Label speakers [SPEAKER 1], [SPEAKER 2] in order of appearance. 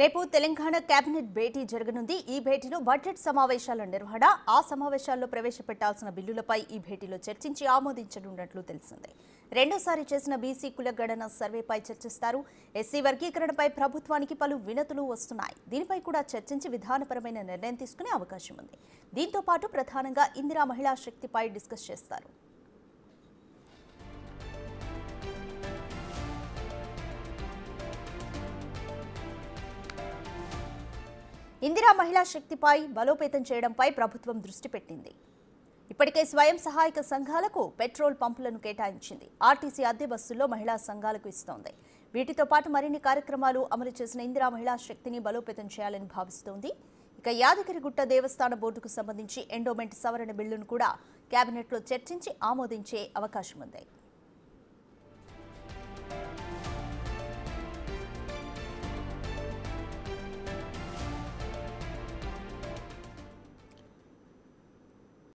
[SPEAKER 1] రేపు తెలంగాణ కేబినెట్ భేటీ జరగనుంది. ఈ భేటీలో బడ్జెట్ సమావేశాల నిర్వహణ, ఆ సమావేశాల్లో ప్రవేశపెట్టాల్సిన బిల్లులపై ఈ భేటీలో చర్చించి ఆమోదించనున్నట్లు తెలిసింది. రెండోసారి చేసిన బీసీ కులగణన సర్వేపై చర్చిస్తారు. ఎస్సీ వర్గీకరణపై ప్రభుత్వానికి పలు వినతులు వస్తున్నాయి. దీనిపై కూడా చర్చించి విధానపరమైన నిర్ణయం తీసుకునే అవకాశం ఉంది. దీంతో పాటు ప్రధానంగా ఇందిరా మహిళా శక్తిపై డిస్కస్ చేస్తారు. ఇందిరా మహిళా శక్తిపై బలోపేతం చేయడంపై ప్రభుత్వం దృష్టి పెట్టింది. ఇప్పటికే స్వయం సహాయక సంఘాలకు పెట్రోల్ పంపులను కేటాయించింది. ఆర్టీసీ అద్దె బస్సుల్లో మహిళా సంఘాలకు ఇస్తోంది. వీటితో పాటు మరిన్ని కార్యక్రమాలు అమలు చేసిన ఇందిరా మహిళా శక్తిని బలోపేతం చేయాలని భావిస్తోంది. ఇక యాదగిరిగుట్ట దేవస్థాన బోర్డుకు సంబంధించి ఎండోమెంట్ సవరణ బిల్లును కూడా కేబినెట్లో చర్చించి ఆమోదించే అవకాశం ఉంది.